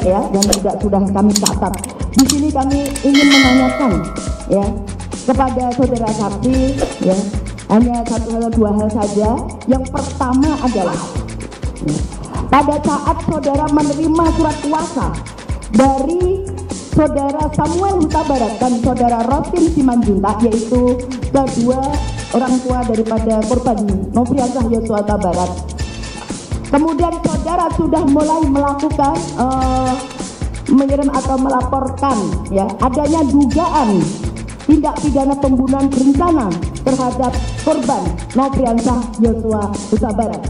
ya, dan juga sudah kami catat. Di sini kami ingin menanyakan ya kepada saudara saksi ya, hanya satu atau dua hal saja. Yang pertama adalah ya, pada saat saudara menerima surat kuasa dari saudara Samuel Huta Barat dan saudara Rotin Simanjuntak, yaitu kedua orang tua daripada korban Nofriansah Yosua Huta Barat, kemudian saudara sudah mulai melakukan mengirim atau melaporkan ya adanya dugaan tindak pidana pembunuhan berencana terhadap korban Nofriansah Yosua Huta Barat.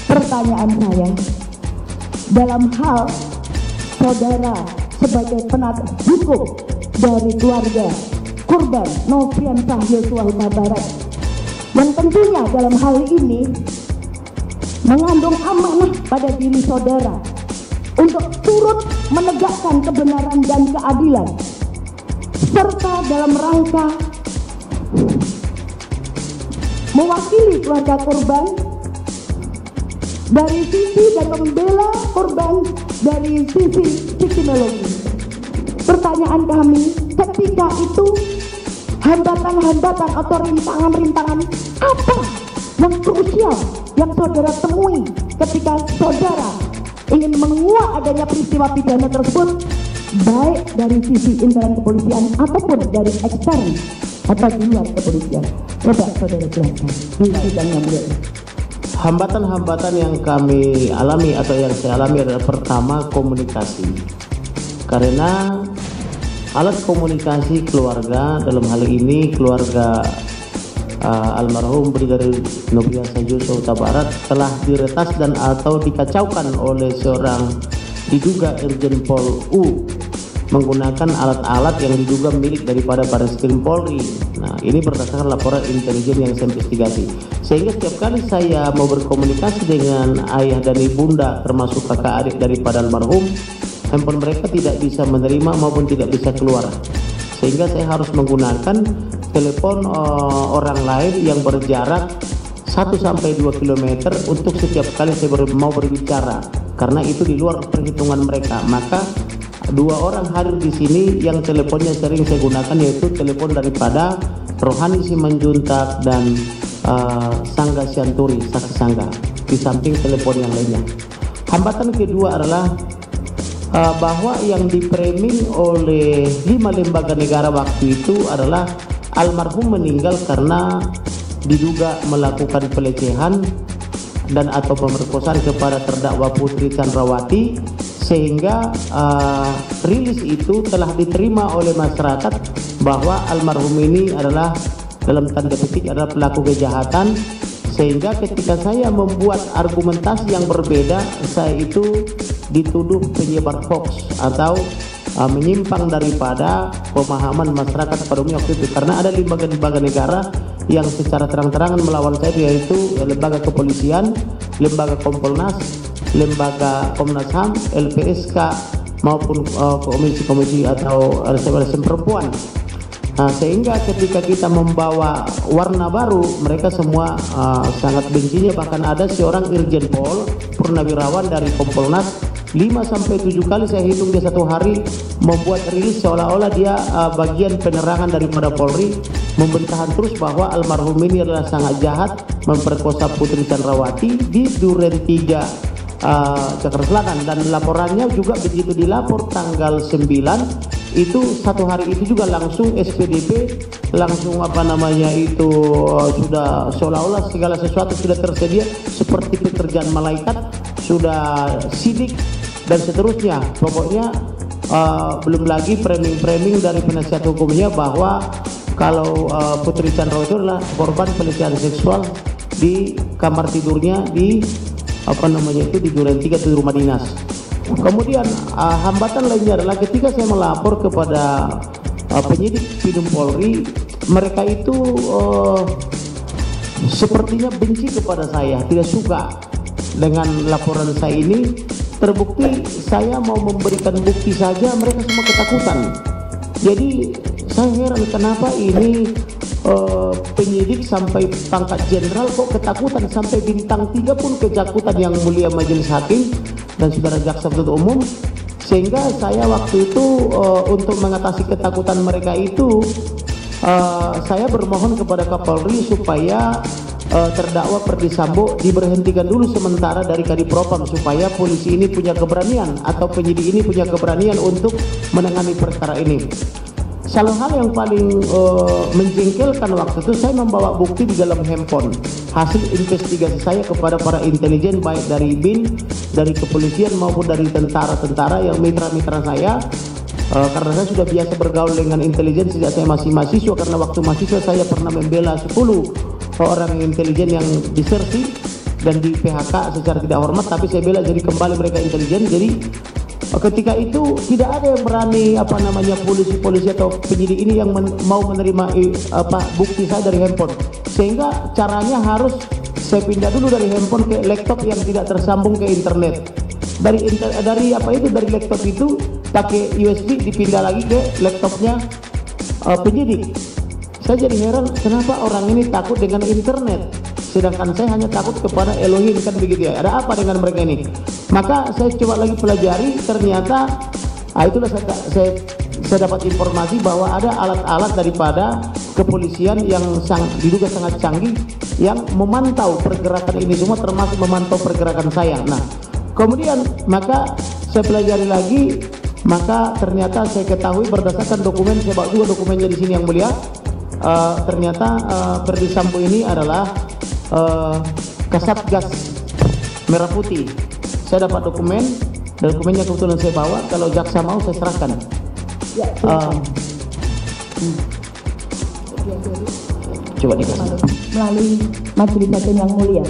Pertanyaan saya, dalam hal saudara sebagai penasihat hukum dari keluarga korban Nofriansah Yosua Huta Barat, yang tentunya dalam hal ini mengandung amanah pada diri saudara untuk turut menegakkan kebenaran dan keadilan, serta dalam rangka mewakili keluarga korban dari sisi dan membela korban dari sisi victimologi. Pertanyaan kami, ketika itu hambatan-hambatan atau rintangan-rintangan apa yang krusial yang saudara temui ketika saudara ingin menguak adanya peristiwa pidana tersebut, baik dari sisi internal kepolisian ataupun dari ekstern atau di luar kepolisian? Coba saudara jelaskan di sidang yang mulia. Hambatan-hambatan yang kami alami atau yang saya alami adalah pertama, komunikasi. Karena alat komunikasi keluarga, dalam hal ini keluarga almarhum Brigadir Nofriansah Yosua Huta Barat, telah diretas dan atau dikacaukan oleh seorang diduga Irjen Pol U menggunakan alat-alat yang diduga milik daripada Barreskrim Polri. Nah, ini berdasarkan laporan intelijen yang saya investigasi. Sehingga setiap kali saya mau berkomunikasi dengan ayah dan ibunda termasuk kakak adik daripada almarhum, handphone mereka tidak bisa menerima maupun tidak bisa keluar. Sehingga saya harus menggunakan telepon orang lain yang berjarak 1 sampai 2 km untuk setiap kali saya mau berbicara, karena itu di luar perhitungan mereka. Maka 2 orang hadir di sini yang teleponnya sering saya gunakan, yaitu telepon daripada Rohani Simanjuntak dan Sangga Sianturi, saksi Sangga, di samping telepon yang lainnya. Hambatan kedua adalah bahwa yang di-framing oleh 5 lembaga negara waktu itu adalah almarhum meninggal karena diduga melakukan pelecehan dan atau pemerkosaan kepada terdakwa Putri Chandrawati, sehingga rilis itu telah diterima oleh masyarakat bahwa almarhum ini adalah dalam tanda petik adalah pelaku kejahatan. Sehingga ketika saya membuat argumentasi yang berbeda, saya itu dituduh penyebar hoax atau menyimpang daripada pemahaman masyarakat pada umumnya waktu itu, karena ada lembaga-lembaga negara yang secara terang-terangan melawan saya, yaitu lembaga kepolisian, lembaga Kompolnas, lembaga Komnas HAM, LPSK maupun komisi-komisi atau LSM perempuan. Nah, sehingga ketika kita membawa warna baru, mereka semua sangat bencinya. Bahkan ada seorang Irjen Pol Purnawirawan dari Kompolnas 5-7 kali saya hitung dia satu hari membuat rilis seolah-olah dia bagian penerangan daripada Polri, membantahkan terus bahwa almarhum ini adalah sangat jahat, memperkosa Putri Chandrawati di Duren 3 Jakarta Selatan, dan laporannya juga begitu dilapor tanggal 9 itu, satu hari itu juga langsung SPDP langsung sudah seolah-olah segala sesuatu sudah tersedia seperti pekerjaan malaikat, sudah sidik dan seterusnya. Pokoknya belum lagi framing dari penasihat hukumnya bahwa kalau Putri Chandrawati itu adalah korban pelecehan seksual di kamar tidurnya di di Duren 3 di rumah dinas. Kemudian hambatan lainnya adalah ketika saya melapor kepada penyidik Pidum Polri, mereka itu sepertinya benci kepada saya, tidak suka dengan laporan saya ini. Terbukti saya mau memberikan bukti saja mereka semua ketakutan. Jadi saya heran kenapa ini penyidik sampai pangkat jenderal kok ketakutan, sampai bintang 3 pun ketakutan, yang mulia majelis hakim dan saudara jaksa penuntut umum. Sehingga saya waktu itu untuk mengatasi ketakutan mereka itu, saya bermohon kepada Kapolri supaya terdakwa Ferdy Sambo diberhentikan dulu sementara dari Kadipropam supaya polisi ini punya keberanian atau penyidik ini punya keberanian untuk menangani perkara ini. Salah hal yang paling menjengkelkan waktu itu, saya membawa bukti di dalam handphone hasil investigasi saya kepada para intelijen baik dari BIN, dari kepolisian maupun dari tentara-tentara yang mitra-mitra saya. Karena saya sudah biasa bergaul dengan intelijen sejak saya masih mahasiswa, karena waktu mahasiswa saya pernah membela 10 orang intelijen yang disersi dan di PHK secara tidak hormat, tapi saya bela jadi kembali mereka intelijen. Jadi ketika itu tidak ada yang berani polisi atau penyidik ini yang mau menerima bukti saya dari handphone, sehingga caranya harus saya pindah dulu dari handphone ke laptop yang tidak tersambung ke internet. Dari laptop itu pakai USB dipindah lagi ke laptopnya penyidik. Saya jadi heran kenapa orang ini takut dengan internet, sedangkan saya hanya takut kepada Elohim, kan begitu ya. Ada apa dengan mereka ini? Maka saya coba lagi pelajari, ternyata itulah saya dapat informasi bahwa ada alat-alat daripada kepolisian yang diduga sangat canggih yang memantau pergerakan ini semua, termasuk memantau pergerakan saya. Nah, kemudian maka saya pelajari lagi, maka ternyata saya ketahui berdasarkan dokumen, saya bawa juga dokumennya di sini yang mulia. Ternyata Ferdy Sambo ini adalah Kasatgas Merah Putih. Saya dapat dokumennya kebetulan saya bawa. Kalau jaksa mau saya serahkan. Ya, coba dikasih. Melalui majelis hakim yang mulia.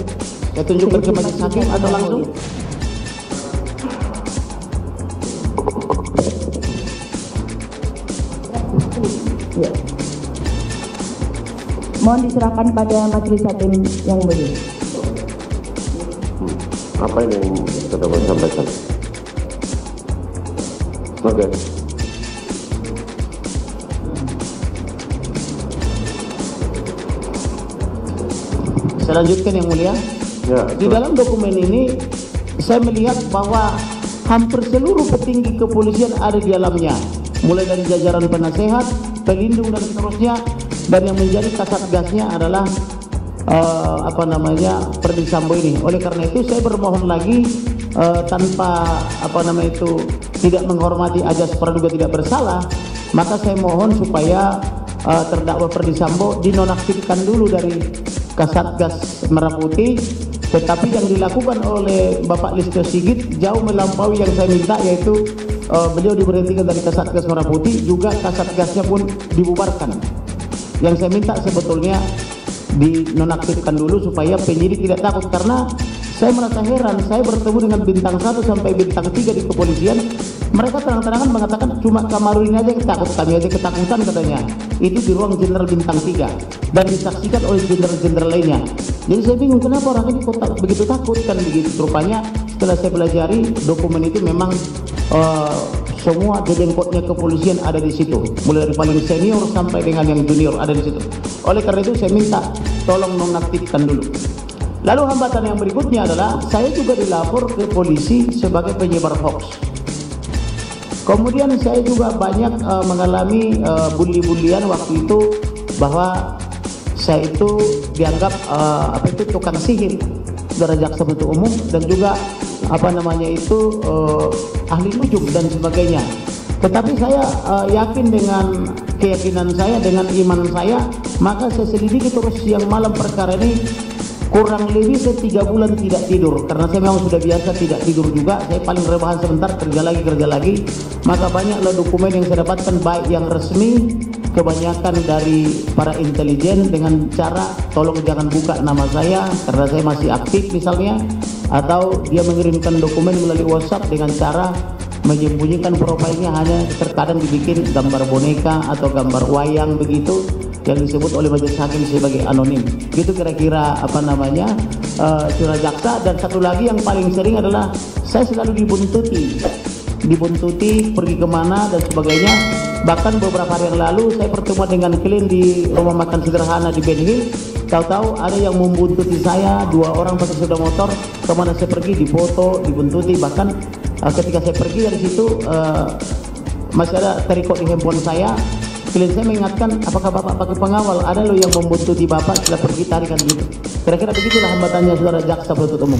Saya tunjukkan ke majelis hakim atau langsung? Ya. Mohon diserahkan pada majelis hakim yang mulia. Apa ini yang saudara sampaikan? Oke. Saya lanjutkan yang mulia. Ya, di dalam dokumen ini saya melihat bahwa hampir seluruh petinggi kepolisian ada di dalamnya, mulai dari jajaran penasehat, pelindung dan seterusnya, dan yang menjadi kasatgasnya adalah Ferdy Sambo ini. Oleh karena itu saya bermohon lagi tanpa tidak menghormati ajas praduga tidak bersalah, maka saya mohon supaya terdakwa Ferdy Sambo dinonaktifkan dulu dari Kasatgas Merah Putih. Tetapi yang dilakukan oleh Bapak Listio Sigit jauh melampaui yang saya minta, yaitu beliau diberhentikan dari Kasatgas Merah Putih, juga Kasatgasnya pun dibubarkan. Yang saya minta sebetulnya dinonaktifkan dulu supaya penyidik tidak takut, karena saya merasa heran. Saya bertemu dengan bintang 1 sampai bintang 3 di kepolisian, mereka terang-terangan mengatakan cuma Kamarudin aja yang takut, kami aja ketakutan katanya. Itu di ruang jenderal bintang 3 dan disaksikan oleh jenderal-jenderal lainnya. Jadi saya bingung kenapa orang ini kok begitu takut, kan begitu. Rupanya setelah saya pelajari dokumen itu memang semua jengkotnya kepolisian ada di situ, mulai dari paling senior sampai dengan yang junior ada di situ. Oleh karena itu saya minta tolong nonaktifkan dulu. Lalu hambatan yang berikutnya adalah saya juga dilapor ke polisi sebagai penyebar hoax. Kemudian saya juga banyak mengalami bully-bullyan waktu itu, bahwa saya itu dianggap tukang sihir dari jaksa penuntut umum, dan juga ahli nujum dan sebagainya. Tetapi saya yakin dengan keyakinan saya, dengan iman saya, maka saya selidiki terus siang malam perkara ini. Kurang lebih saya 3 bulan tidak tidur, karena saya memang sudah biasa tidak tidur juga. Saya paling rebahan sebentar, kerja lagi. Maka banyaklah dokumen yang saya dapatkan, baik yang resmi, kebanyakan dari para intelijen dengan cara tolong jangan buka nama saya karena saya masih aktif misalnya, atau dia mengirimkan dokumen melalui WhatsApp dengan cara menyembunyikan profilnya, hanya terkadang dibikin gambar boneka atau gambar wayang begitu, yang disebut oleh majelis hakim sebagai anonim. Gitu kira-kira curah jaksa. Dan satu lagi yang paling sering adalah saya selalu dibuntuti pergi kemana dan sebagainya. Bahkan beberapa hari yang lalu saya pertemuan dengan klien di rumah makan sederhana di Ben Hill. Tahu-tahu ada yang membuntuti saya, 2 orang pakai sepeda motor, kemana saya pergi difoto, dibuntuti. Bahkan Ketika saya pergi dari situ, masih ada terikot di handphone saya. Klien saya mengingatkan, apakah Bapak pakai pengawal? Ada loh yang membuntuti Bapak setelah pergi tarikan gitu. Kira-kira begitulah hambatannya saudara jaksa penuntut umum.